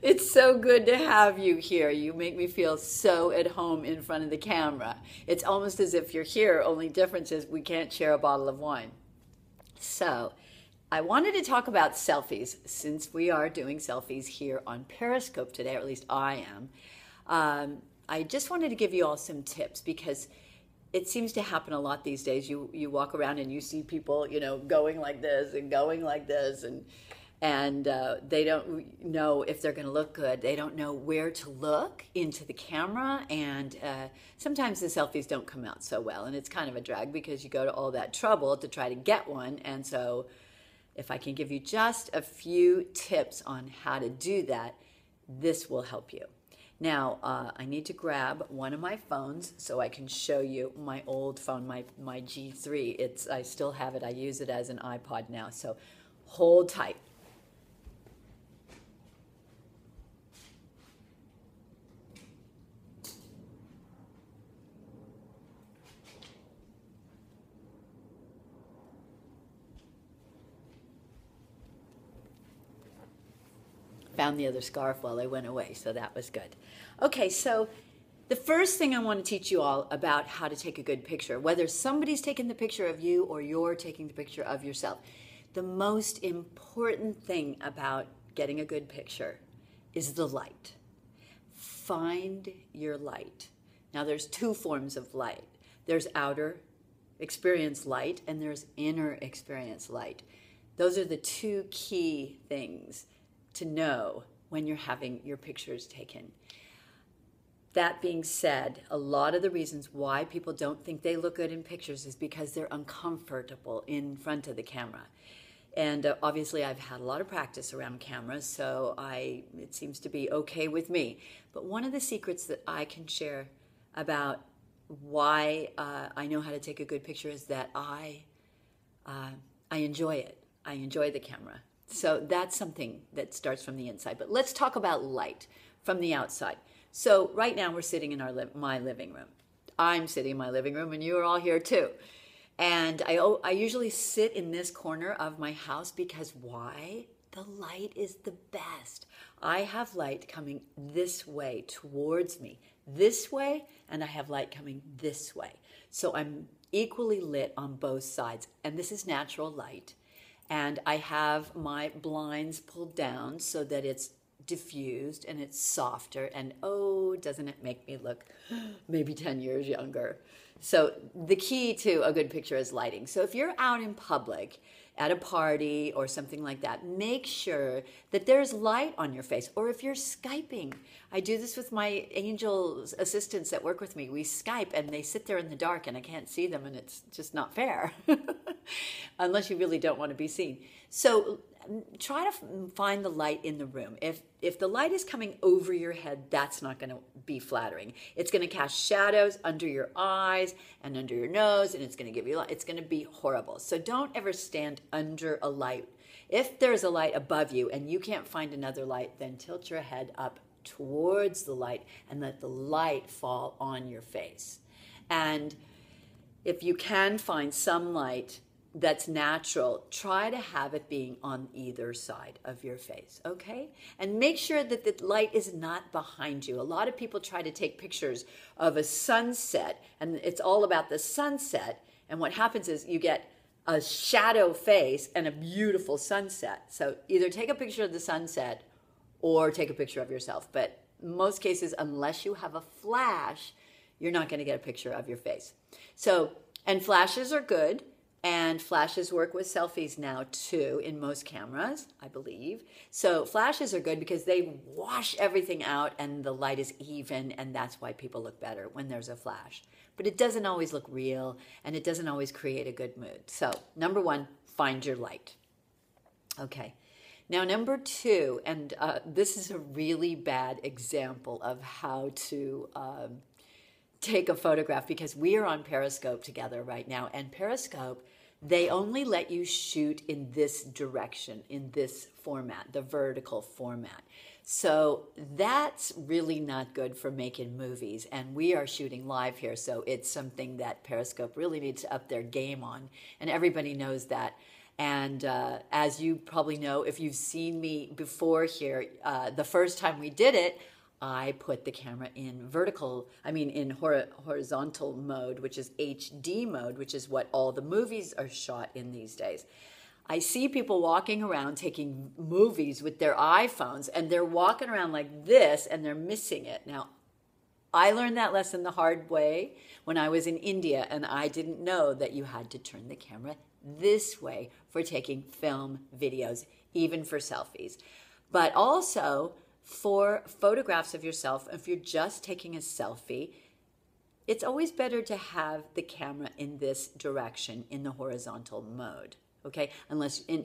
It's so good to have you here. You make me feel so at home in front of the camera. It's almost as if you're here, only difference is we can't share a bottle of wine. So, I wanted to talk about selfies since we are doing selfies here on Periscope today, or at least I am. I just wanted to give you all some tips because it seems to happen a lot these days. You walk around and you see people, going like this and going like this, and they don't know if they're going to look good. They don't know where to look into the camera, and sometimes the selfies don't come out so well, and it's kind of a drag because you go to all that trouble to try to get one. And so if I can give you just a few tips on how to do that, this will help you. Now, I need to grab one of my phones so I can show you my old phone, my G3. I still have it. I use it as an iPod now, so hold tight. Found the other scarf while I went away, so that was good. Okay, so the first thing I want to teach you all about how to take a good picture, whether somebody's taking the picture of you or you're taking the picture of yourself, the most important thing about getting a good picture is the light. Find your light. Now, there's two forms of light. There's outer experience light and there's inner experience light. Those are the two key things to know when you're having your pictures taken. That being said, a lot of the reasons why people don't think they look good in pictures is because they're uncomfortable in front of the camera. And obviously I've had a lot of practice around cameras, so it seems to be okay with me. But one of the secrets that I can share about why I know how to take a good picture is that I enjoy it. I enjoy the camera. So that's something that starts from the inside. But let's talk about light from the outside. So right now we're sitting in my living room. I'm sitting in my living room and you are all here too. And I usually sit in this corner of my house because why? The light is the best. I have light coming this way towards me, this way, and I have light coming this way. So I'm equally lit on both sides. And this is natural light. And I have my blinds pulled down so that it's diffused and it's softer. And oh, doesn't it make me look maybe 10 years younger? So the key to a good picture is lighting. So if you're out in public at a party or something like that, make sure that there's light on your face. Or if you're Skyping, I do this with my angel assistants that work with me. We Skype and they sit there in the dark and I can't see them and it's just not fair. Unless you really don't want to be seen. So try to find the light in the room. If the light is coming over your head, that's not going to be flattering. It's going to cast shadows under your eyes and under your nose, and it's going to give you light. It's going to be horrible. So don't ever stand under a light. If there's a light above you and you can't find another light, then tilt your head up towards the light and let the light fall on your face. And if you can find some light that's natural, try to have it being on either side of your face, okay? And make sure that the light is not behind you. A lot of people try to take pictures of a sunset, and it's all about the sunset, and what happens is you get a shadow face and a beautiful sunset. So either take a picture of the sunset or take a picture of yourself. But in most cases, unless you have a flash, you're not going to get a picture of your face. So, and flashes are good. And flashes work with selfies now too in most cameras, I believe. So flashes are good because they wash everything out and the light is even, and that's why people look better when there's a flash. But it doesn't always look real and it doesn't always create a good mood. So number one, find your light. Okay. Now number two, and this is a really bad example of how to take a photograph because we are on Periscope together right now, and Periscope, they only let you shoot in this direction, in this format, the vertical format. So that's really not good for making movies, and we are shooting live here, so it's something that Periscope really needs to up their game on, and everybody knows that. And as you probably know, if you've seen me before here, the first time we did it, I put the camera in horizontal mode, which is HD mode, which is what all the movies are shot in these days. I see people walking around taking movies with their iPhones, and they're walking around like this, and they're missing it. Now, I learned that lesson the hard way when I was in India, and I didn't know that you had to turn the camera this way for taking film videos, even for selfies. But also for photographs of yourself, if you're just taking a selfie, it's always better to have the camera in this direction in the horizontal mode, okay?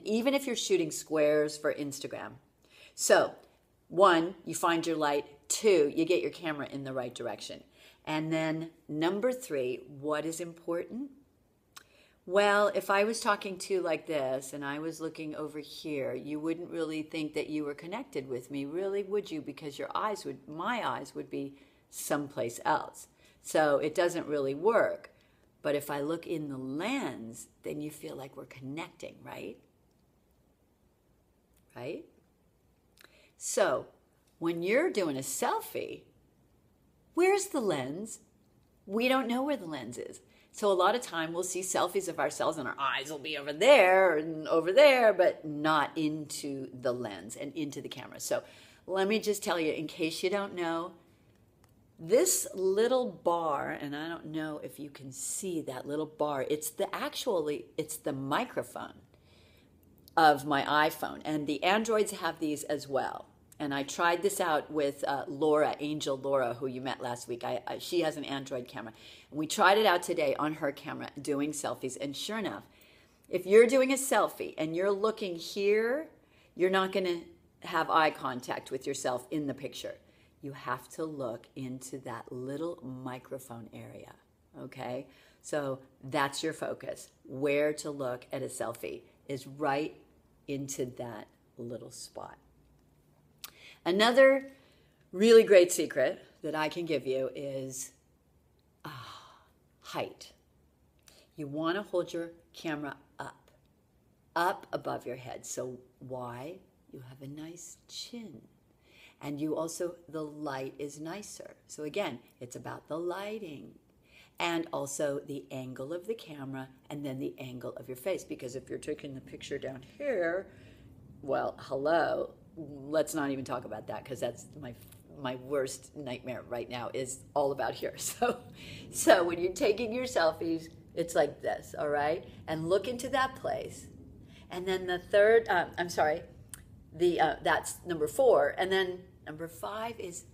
Even if you're shooting squares for Instagram. So, 1, you find your light. 2, you get your camera in the right direction. And then number 3, what is important? Well, if I was talking to you like this and I was looking over here, you wouldn't really think that you were connected with me, really, would you? Because my eyes would be someplace else. So it doesn't really work. But if I look in the lens, then you feel like we're connecting, right? Right? So when you're doing a selfie, where's the lens? We don't know where the lens is. So a lot of time we'll see selfies of ourselves and our eyes will be over there, but not into the lens and into the camera. So let me just tell you, in case you don't know, this little bar, and I don't know if you can see that little bar, it's the microphone of my iPhone, and the Androids have these as well. And I tried this out with Angel Laura, who you met last week. She has an Android camera. And we tried it out today on her camera doing selfies. And sure enough, if you're doing a selfie and you're looking here, you're not going to have eye contact with yourself in the picture. You have to look into that little microphone area, okay? So that's your focus. Where to look at a selfie is right into that little spot. Another really great secret that I can give you is height. You want to hold your camera up above your head. So why? You have a nice chin. And the light is nicer. So again, it's about the lighting and also the angle of the camera and then the angle of your face. Because if you're taking the picture down here, well, hello. Let's not even talk about that because that's my worst nightmare right now is all about here. So when you're taking your selfies, it's like this, all right? And look into that place. And then the third, that's number 4. And then number 5 is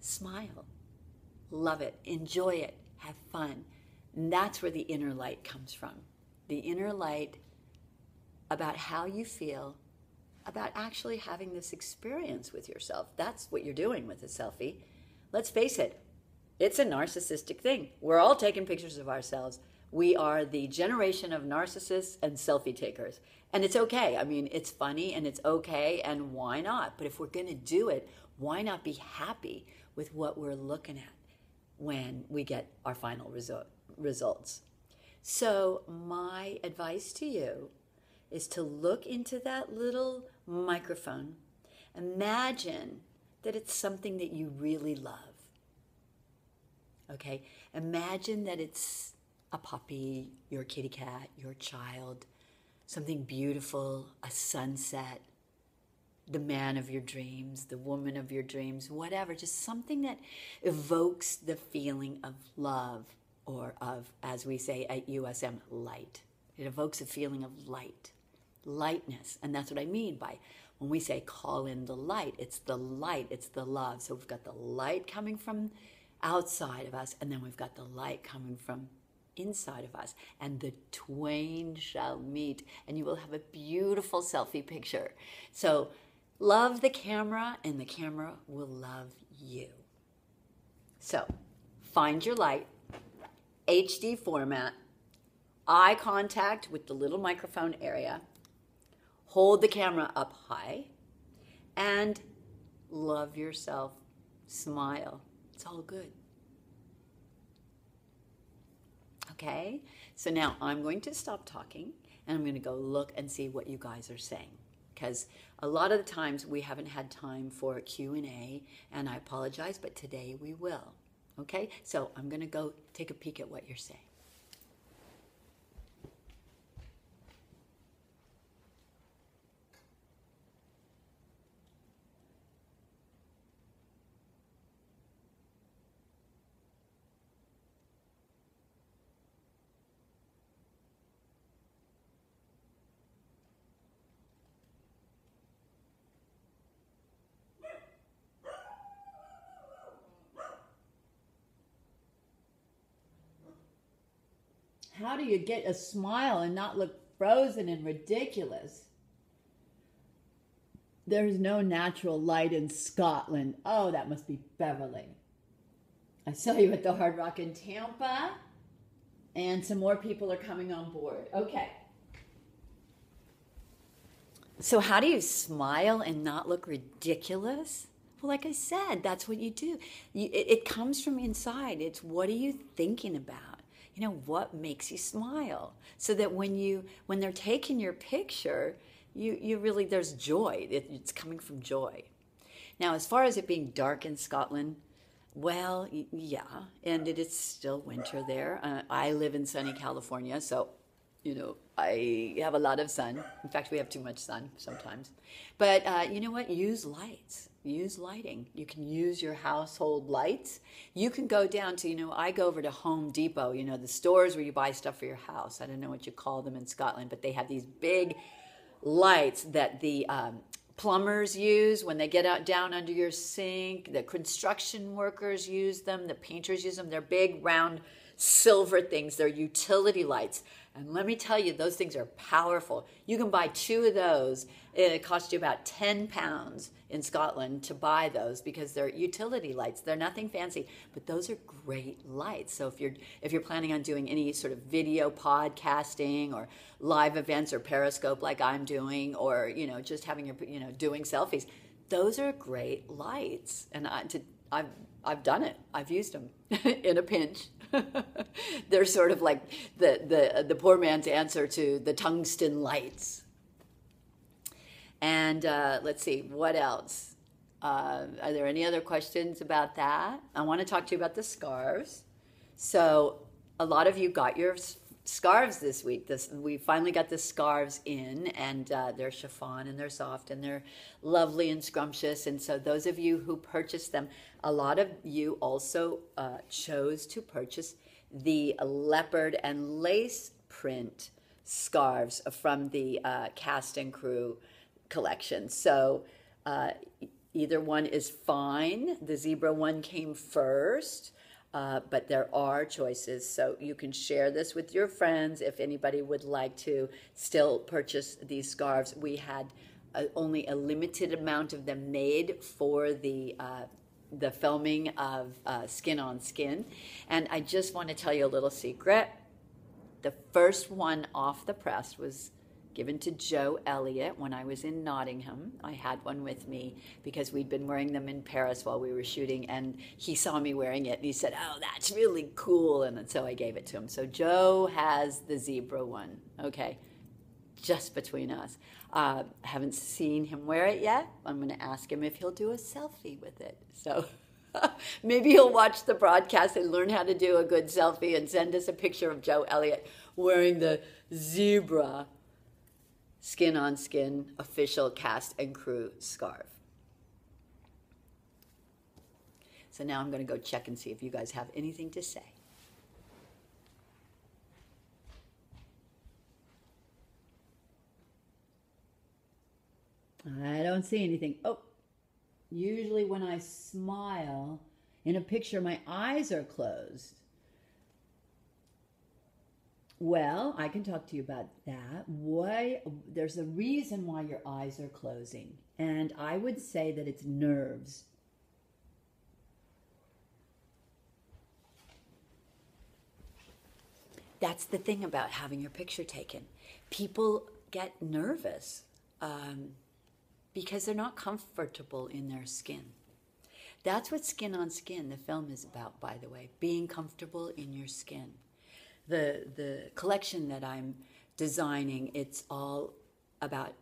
smile. Love it. Enjoy it. Have fun. And that's where the inner light comes from. The inner light about how you feel about actually having this experience with yourself. That's what you're doing with a selfie. Let's face it, it's a narcissistic thing. We're all taking pictures of ourselves. We are the generation of narcissists and selfie takers. And it's okay. I mean, it's funny and it's okay, and why not? But if we're going to do it, why not be happy with what we're looking at when we get our final results? So my advice to you is to look into that little microphone. Imagine that it's something that you really love. Okay? Imagine that it's a puppy, your kitty cat, your child, something beautiful, a sunset, the man of your dreams, the woman of your dreams, whatever, just something that evokes the feeling of love or of, as we say at USM, light. It evokes a feeling of lightness. And that's what I mean by when we say call in the light, it's the love. So we've got the light coming from outside of us, and then we've got the light coming from inside of us, and the twain shall meet, and you will have a beautiful selfie picture. So love the camera, and the camera will love you. So find your light, HD format, eye contact with the little microphone area, hold the camera up high, and love yourself. Smile. It's all good. Okay, so now I'm going to stop talking and I'm going to go look and see what you guys are saying. Because a lot of the times we haven't had time for Q&A, and I apologize, but today we will. Okay, so I'm going to go take a peek at what you're saying. How do you get a smile and not look frozen and ridiculous? There's no natural light in Scotland. Oh, that must be Beverly. I saw you at the Hard Rock in Tampa, and some more people are coming on board. Okay. So how do you smile and not look ridiculous? Well, like I said, that's what you do. It comes from inside. It's what are you thinking about? You know, what makes you smile? So that when they're taking your picture, you really, there's joy. It's coming from joy. Now, as far as it being dark in Scotland, well, yeah, and it is still winter there. I live in sunny California, so, you know, I have a lot of sun. In fact, we have too much sun sometimes. But you know what? Use lights. Use lighting. You can use your household lights. You can go down to, you know, I go over to Home Depot, you know, the stores where you buy stuff for your house. I don't know what you call them in Scotland, but they have these big lights that the plumbers use when they get out down under your sink. The construction workers use them. The painters use them. They're big, round, silver things. They're utility lights. And let me tell you, those things are powerful. You can buy 2 of those. It costs you about £10 in Scotland to buy those because they're utility lights. They're nothing fancy, but those are great lights. So if you're planning on doing any sort of video podcasting or live events or Periscope like I'm doing, or, you know, just having your, you know, doing selfies, those are great lights. And I've done it. I've used them in a pinch. They're sort of like the poor man's answer to the tungsten lights. And let's see, what else? Are there any other questions about that? I want to talk to you about the scarves. So a lot of you got your scarves this week. We finally got the scarves in, and they're chiffon and they're soft and they're lovely and scrumptious. And so those of you who purchased them, a lot of you also chose to purchase the leopard and lace print scarves from the Cast and Crew collection. So either one is fine. The zebra one came first. But there are choices, so you can share this with your friends if anybody would like to still purchase these scarves. We had only a limited amount of them made for the filming of Skin on Skin. And I just want to tell you a little secret. The first one off the press was given to Joe Elliott when I was in Nottingham. I had one with me because we'd been wearing them in Paris while we were shooting, and he saw me wearing it and he said, "Oh, that's really cool." And so I gave it to him. So Joe has the zebra one, okay? Just between us. Haven't seen him wear it yet. I'm going to ask him if he'll do a selfie with it. So maybe he'll watch the broadcast and learn how to do a good selfie and send us a picture of Joe Elliott wearing the zebra Skin on Skin official Cast and Crew scarf. So now I'm going to go check and see if you guys have anything to say. I don't see anything. Oh, usually when I smile in a picture, my eyes are closed. Well, I can talk to you about that. There's a reason why your eyes are closing, and I would say that it's nerves. That's the thing about having your picture taken. People get nervous because they're not comfortable in their skin. That's what Skin on Skin, the film, is about, by the way, being comfortable in your skin. The collection that I'm designing, it's all about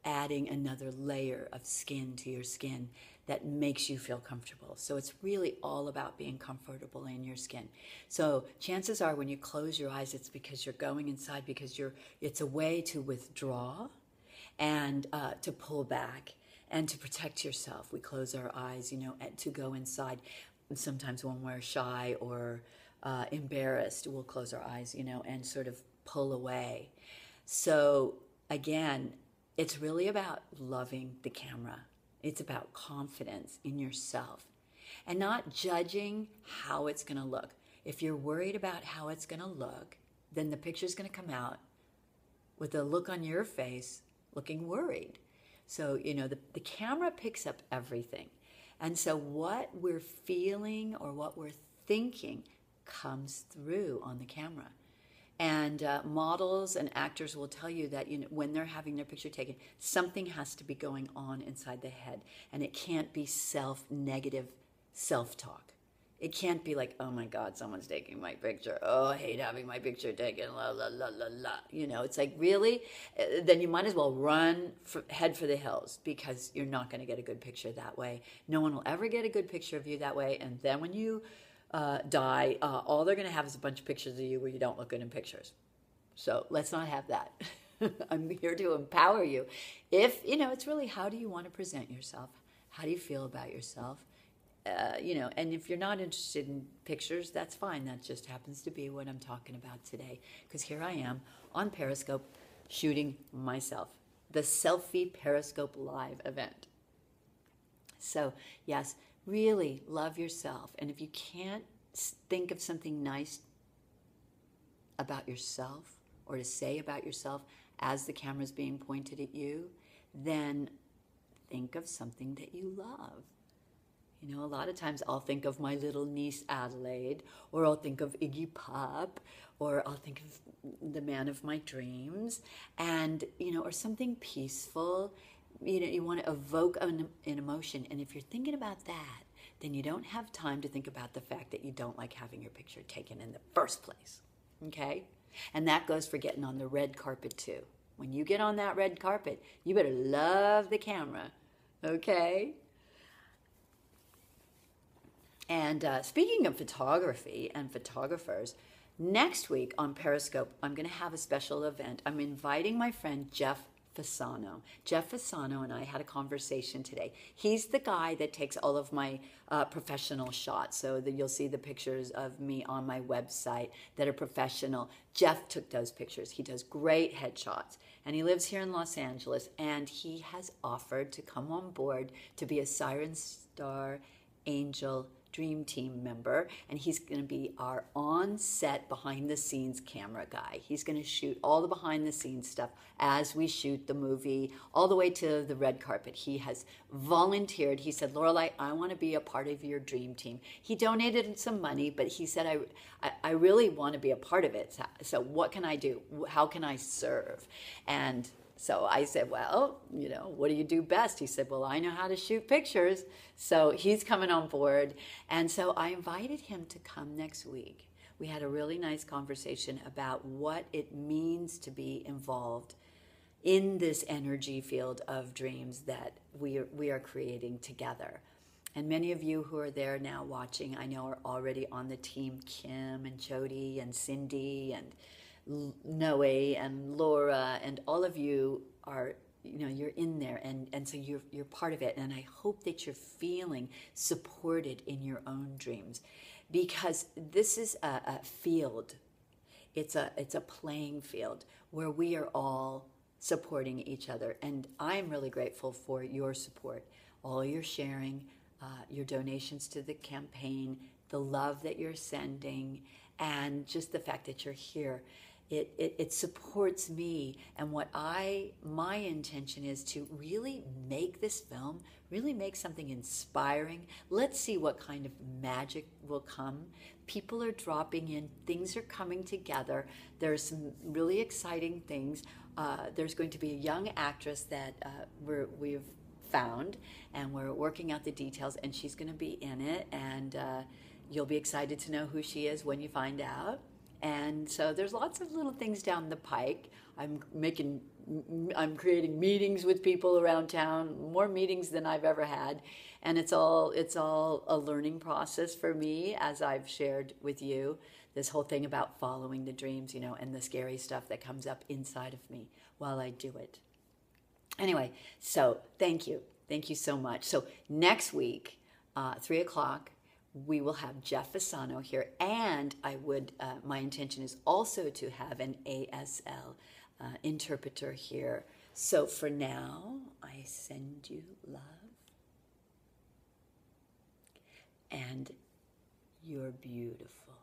adding another layer of skin to your skin that makes you feel comfortable. So it's really all about being comfortable in your skin. So chances are when you close your eyes, it's because you're going inside, because it's a way to withdraw and to pull back and to protect yourself. We close our eyes, to go inside. Sometimes when we're shy or embarrassed, we'll close our eyes, and sort of pull away. So again, it's really about loving the camera. It's about confidence in yourself and not judging how it's going to look. If you're worried about how it's going to look, then the picture's going to come out with a look on your face looking worried. So, the camera picks up everything. And so what we're feeling or what we're thinking comes through on the camera. And models and actors will tell you that when they're having their picture taken, something has to be going on inside the head. And it can't be negative self-talk. It can't be like, oh my God, someone's taking my picture. Oh, I hate having my picture taken, la, la, la, la, la. It's like, really? Then you might as well head for the hills, because you're not going to get a good picture that way. No one will ever get a good picture of you that way. And then when you die, all they're going to have is a bunch of pictures of you where you don't look good in pictures. So let's not have that. I'm here to empower you. It's really, how do you want to present yourself? How do you feel about yourself? And if you're not interested in pictures, that's fine. That just happens to be what I'm talking about today. Because here I am on Periscope shooting myself. The Selfie Periscope Live event. So, yes, really love yourself. And if you can't think of something nice about yourself or to say about yourself as the camera's being pointed at you, then think of something that you love. A lot of times I'll think of my little niece Adelaide, or I'll think of Iggy Pop, or I'll think of the man of my dreams, and, or something peaceful. You want to evoke an emotion. And if you're thinking about that, then you don't have time to think about the fact that you don't like having your picture taken in the first place. Okay? And that goes for getting on the red carpet too. When you get on that red carpet, you better love the camera. Okay? And speaking of photography and photographers, next week on Periscope, I'm going to have a special event. I'm inviting my friend Jeff Fasano. Jeff Fasano and I had a conversation today. He's the guy that takes all of my professional shots. So that you'll see the pictures of me on my website that are professional. Jeff took those pictures. He does great headshots. And he lives here in Los Angeles. And he has offered to come on board to be a Siren Star Angel Dream Team member, and he's going to be our on-set behind-the-scenes camera guy. He's going to shoot all the behind-the-scenes stuff as we shoot the movie, all the way to the red carpet. He has volunteered. He said, Lorelei, I want to be a part of your dream team. He donated some money, but he said, I really want to be a part of it. So what can I do? How can I serve? And so I said, well, what do you do best? He said, well, I know how to shoot pictures. So he's coming on board. And so I invited him to come next week. We had a really nice conversation about what it means to be involved in this energy field of dreams that we are creating together. And many of you who are there now watching, I know, are already on the team. Kim and Jody and Cindy and Noe and Laura, and all of you are, you're in there, and so you're part of it. And I hope that you're feeling supported in your own dreams, because this is a field. It's a playing field where we are all supporting each other, and I'm really grateful for your support, all your sharing, your donations to the campaign, the love that you're sending, and just the fact that you're here. It supports me, and my intention is to really make this film, really make something inspiring. Let's see what kind of magic will come. People are dropping in, things are coming together. There's some really exciting things. There's going to be a young actress that we've found, and we're working out the details, and she's going to be in it, and you'll be excited to know who she is when you find out. And so there's lots of little things down the pike. I'm creating meetings with people around town, more meetings than I've ever had. And it's all a learning process for me, as I've shared with you, this whole thing about following the dreams, and the scary stuff that comes up inside of me while I do it. Anyway, so thank you. Thank you so much. So next week, 3 o'clock, we will have Jeff Fasano here, and my intention is also to have an ASL interpreter here. So for now, I send you love, and you're beautiful.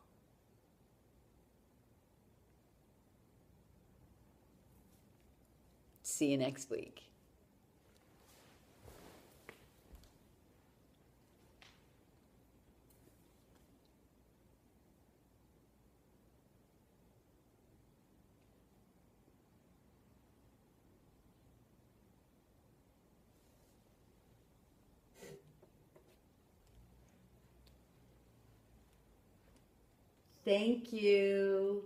See you next week. Thank you.